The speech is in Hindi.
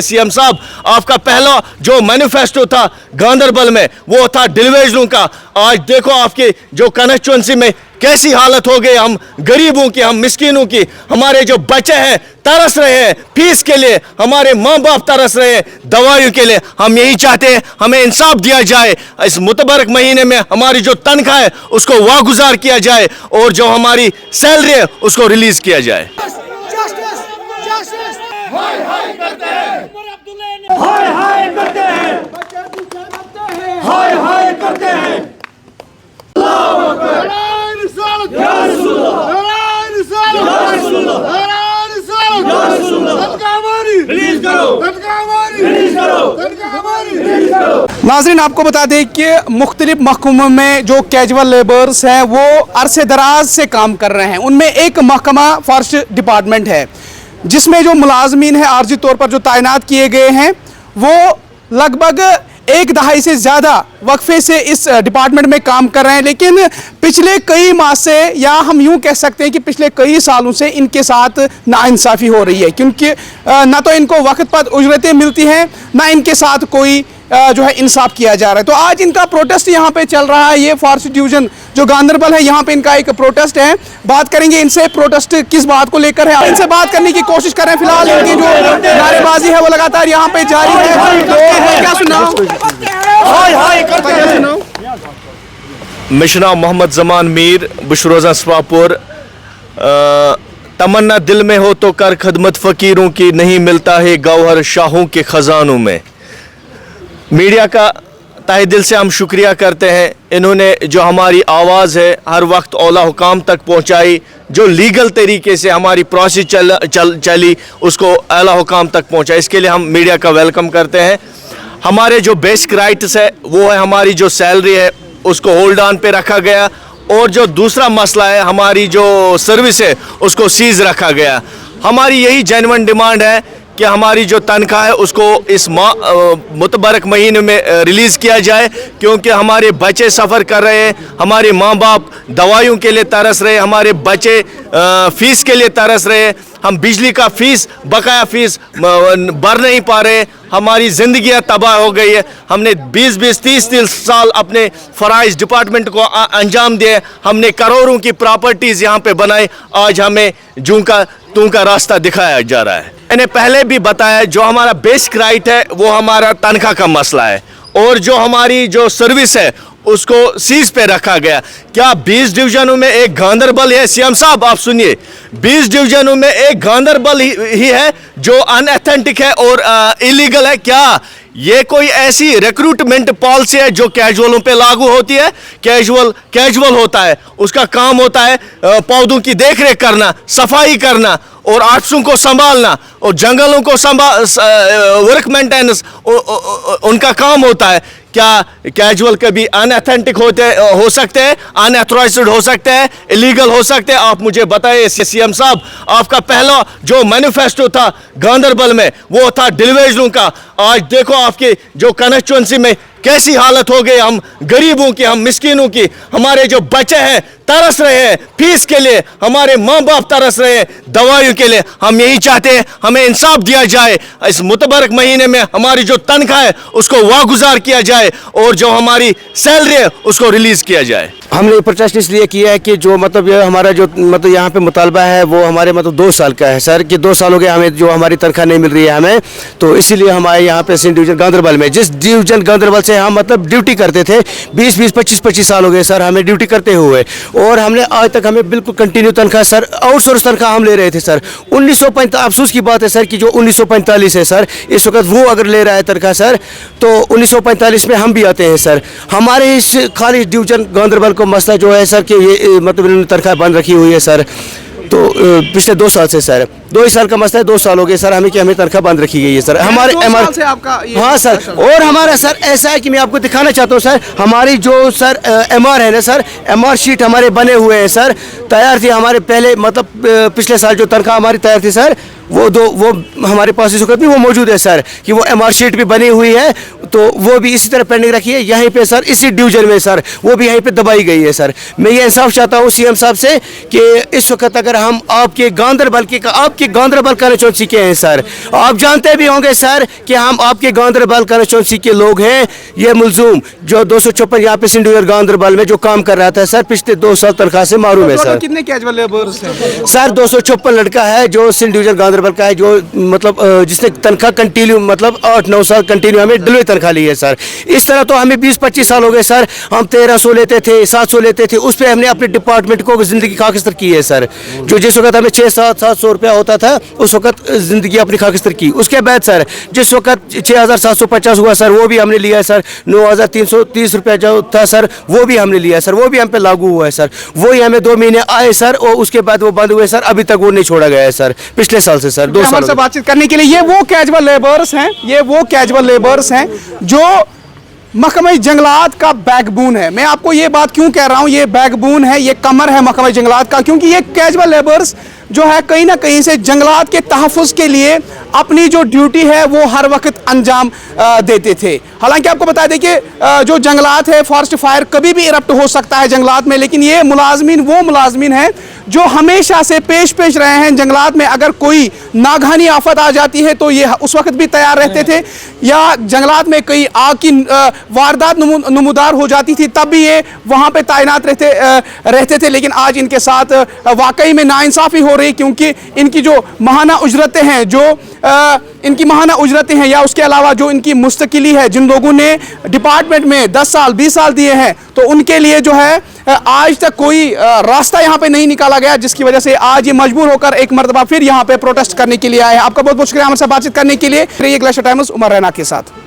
सीएम साहब, आपका पहला जो मैनिफेस्टो था गांधरबल में वो था डिविजनों का। आज देखो आपकी जो कॉन्स्टिट्यूएंसी में कैसी हालत हो गई, हम गरीबों की, हम मिस्किनों की। हमारे जो बच्चे हैं तरस रहे हैं फीस के लिए, हमारे माँ बाप तरस रहे हैं दवाइयों के लिए। हम यही चाहते हैं हमें इंसाफ दिया जाए, इस मुतबरक महीने में हमारी जो तनख्वाह है उसको वागुजार किया जाए और जो हमारी सैलरी है उसको रिलीज किया जाए। हाय हाय करते हैं, हाय हाय करते हैं, हाय हाय करते हैं। अल्लाहू अकबर, या रसूलल्लाह, या रसूलल्लाह, या रसूलल्लाह, रिलीज करो, रिलीज करो। नाज़रीन, आपको बता दें कि मुख्तलिफ महकमों में जो कैजुअल लेबर्स हैं वो अरसे दराज से काम कर रहे हैं। उनमें एक महकमा फॉरेस्ट डिपार्टमेंट है जिसमें जो मुलाजमीन हैं आर्जी तौर पर जो तैनात किए गए हैं वो लगभग एक दहाई से ज़्यादा वक्फे से इस डिपार्टमेंट में काम कर रहे हैं। लेकिन पिछले कई माह से, या हम यूं कह सकते हैं कि पिछले कई सालों से इनके साथ नाइंसाफ़ी हो रही है, क्योंकि ना तो इनको वक्त पर उजरतें मिलती हैं, ना इनके साथ कोई जो है इंसाफ किया जा रहा है। तो आज इनका प्रोटेस्ट यहाँ पे चल रहा है। ये फॉरेस्ट डिवीजन जो गांधरबल है यहाँ पे इनका एक प्रोटेस्ट है। बात करेंगे इनसे, प्रोटेस्ट किस बात को लेकर है, इनसे बात करने की कोशिश कर रहे हैं। फिलहाल इनकी जो नारेबाजी है वो लगातार यहाँ पे जारी है। तो क्या सुनाओ? मिशना मोहम्मद जमान मीर, बुशरोजा स्वापुर। तमन्ना दिल में हो तो कर खदमत फ़कीरों की, नहीं मिलता है गौहर शाहों के ख़जानों में। मीडिया का तहे दिल से हम शुक्रिया करते हैं, इन्होंने जो हमारी आवाज़ है हर वक्त औला हुकाम तक पहुंचाई, जो लीगल तरीके से हमारी प्रोसेस चली उसको आला हुकाम तक पहुंचा। इसके लिए हम मीडिया का वेलकम करते हैं। हमारे जो बेसिक राइट्स है वो है हमारी जो सैलरी है उसको होल्ड ऑन पे रखा गया, और जो दूसरा मसला है हमारी जो सर्विस है उसको सीज रखा गया। हमारी यही जेन्युइन डिमांड है कि हमारी जो तनख्वाह है उसको इस मुतबरक महीने में रिलीज़ किया जाए, क्योंकि हमारे बच्चे सफ़र कर रहे हैं, हमारे माँ बाप दवाइयों के लिए तरस रहे हैं, हमारे बच्चे फ़ीस के लिए तरस रहे हैं, हम बिजली का फ़ीस, बकाया फ़ीस भर नहीं पा रहे, हमारी ज़िंदगियाँ तबाह हो गई है। हमने 20-20, 30-30 साल अपने फ़राइज़ डिपार्टमेंट को अंजाम दिए, हमने करोड़ों की प्रॉपर्टीज़ यहाँ पे बनाई, आज हमें जूं का तू का रास्ता दिखाया जा रहा है। मैंने पहले भी बताया जो हमारा बेसिक राइट है वो हमारा तनख्वाह का मसला है, और जो हमारी जो सर्विस है उसको सीज पे रखा गया। क्या 20 डिवीजनों में एक गांधरबल है? सीएम साहब आप सुनिए, 20 डिवीजनों में एक गांधरबल ही है जो अनऑथेंटिक है और इलीगल है। क्या ये कोई ऐसी रिक्रूटमेंट पॉलिसी है जो कैजुअलों पे लागू होती है? कैजुअल होता है, उसका काम होता है पौधों की देखरेख करना, सफाई करना और आर्ट्सों को संभालना और जंगलों को वर्क मेंटेनेंस उनका काम होता है। क्या कैजुअल कभी अनऑथेंटिक हो सकते हैं, अनऑथराइज्ड हो सकते हैं, इलीगल हो सकते हैं? आप मुझे बताइए सीएम साहब, आपका पहला जो मैनिफेस्टो था गांधरबल में वो था डिविजनों का। आज देखो आपकी जो कॉन्स्टिट्यूएंसी में कैसी हालत हो गई, हम गरीबों की, हम मिस्किनों की। हमारे जो बच्चे हैं तरस रहे हैं फीस के लिए, हमारे माँ बाप तरस रहे हैं दवाइयों के लिए। हम यही चाहते हैं हमें इंसाफ दिया जाए, इस मुतबरक महीने में हमारी जो तनख्वाह है उसको वागुजार किया जाए और जो हमारी सैलरी है उसको रिलीज किया जाए। हमने प्रोटेस्ट इसलिए किया है कि जो मतलब ये हमारा जो मतलब यहाँ पे मुतालबा है वो हमारे मतलब 2 साल का है सर, कि 2 साल हो गए हमें जो हमारी तनख्वाह नहीं मिल रही है हमें। तो इसीलिए हमारे यहाँ पे सिंध डिवीजन गांधरबल में, जिस डिवीजन गांधरबल से हम मतलब ड्यूटी करते थे 20-20, 25-25 साल हो गए सर हमें ड्यूटी करते हुए, और हमने आज तक हमें बिल्कुल कंटिन्यू तनख्वाह सर, आउटसोर्स तनख्वाह हम ले रहे थे सर। 1945 अफसोस की बात है सर कि जो 1945 है सर, इस वक्त वो अगर ले रहा है तनख्वाह सर, तो 1945 में हम भी आते हैं सर। हमारे इस खाली डिवीजन गांधरबल को मसला जो है सर कि ये मतलब इन्होंने तनख्वाह बंद रखी हुई है सर। तो पिछले 2 साल से सर, 2 ही साल का मसला है, 2 साल हो गए सर हमें कि हमें तनख्वाह बंद रखी गई है सर। हमारे से आपका हाँ सर, और हमारा सर ऐसा है कि मैं आपको दिखाना चाहता हूँ सर, हमारी जो सर MR है ना सर, MR शीट हमारे बने हुए हैं सर, तैयार थी हमारे पहले मतलब पिछले साल जो तनख्वाह हमारी तैयार थी सर, वो हमारे पास इस वक्त भी वो मौजूद है सर, कि वो MR शीट भी बनी हुई है, तो वो भी इसी तरह पेंडिंग रखी है यहीं पे सर, इसी डिवीजन में सर, वो भी यहीं पे दबाई गई है सर। मैं ये इंसाफ चाहता हूँ CM साहब से कि इस वक्त अगर हम आपके गांधरबल कंस्टिट्यूंसी के हैं सर, आप जानते भी होंगे सर कि हम आपके गांधरबल कंस्टिट्यूंसी के लोग हैं। ये मुलजूम जो 256 यहाँ पे सिंध गांधरबल में जो काम कर रहा था सर, पिछले 2 साल तनख्वाह से मारूम है सर। कितने कैजुअल लेबर्स हैं सर? 256 लड़का है जो सिंध डिवीजन गांधरबल का है, जो मतलब जिसने तनख्वाह कंटिन्यू मतलब 8-9 साल कंटिन्यू हमें डिलीवरी तनख्वाह ली है सर। इस तरह तो हमें 20-25 साल हो गए सर, हम 1300 लेते थे, 700 लेते थे, उस पर हमने अपने डिपार्टमेंट को जिंदगी खाकिस्तर की है सर। जो जिस वक्त हमें 600-700 रुपया होता था उस वक्त जिंदगी अपनी खाकिस्तर की। उसके बाद सर जिस वक्त 6750 हुआ सर, वो भी हमने लिया है सर। 9330 रुपया जो था सर, वो भी हमने लिया है सर, वो भी हम पे लागू हुआ है सर। वही हमें 2 महीने आए सर, और उसके बाद वो बंद हुए सर, अभी तक वो नहीं छोड़ा गया है सर, पिछले साल से सर। 2 साल से बातचीत करने के लिए ये वो कैजुअल लेबर्स हैं, ये वो कैजुअल लेबर्स हैं जो महकमा जंगलात का बैकबोन है। मैं आपको ये बात क्यों कह रहा हूँ, ये बैकबोन है, ये कमर है महकमा जंगलात का, क्योंकि ये कैजुअल लेबर्स जो है कहीं ना कहीं से जंगलात के तहफ़्फ़ुज़ के लिए अपनी जो ड्यूटी है वो हर वक्त अंजाम देते थे। हालांकि आपको बता दें कि जो जंगलात है, फॉरेस्ट फायर कभी भी इरप्ट हो सकता है जंगलात में, लेकिन ये मुलाजमीन वो मुलाजमीन हैं जो हमेशा से पेश रहे हैं जंगलात में। अगर कोई नागहानी आफत आ जाती है तो ये उस वक्त भी तैयार रहते थे, या जंगलात में कई आग की वारदात नमूदार हो जाती थी तब भी ये वहाँ पे तैनात रहते थे। लेकिन आज इनके साथ वाकई में नाइंसाफ़ी हो रही, क्योंकि इनकी जो माहाना उजरतें हैं, इनकी माहाना उजरतें हैं, या उसके अलावा जो इनकी मुस्तकिली है, जिन लोगों ने डिपार्टमेंट में 10 साल 20 साल दिए हैं, तो उनके लिए जो है आज तक कोई रास्ता यहाँ पे नहीं निकाला गया, जिसकी वजह से आज ये मजबूर होकर एक मरतबा फिर यहाँ पे प्रोटेस्ट करने के लिए आए हैं। आपका बहुत बहुत शुक्रिया हमारे साथ बातचीत करने के लिए। ग्लेशियर टाइम्स उमर रैना के साथ।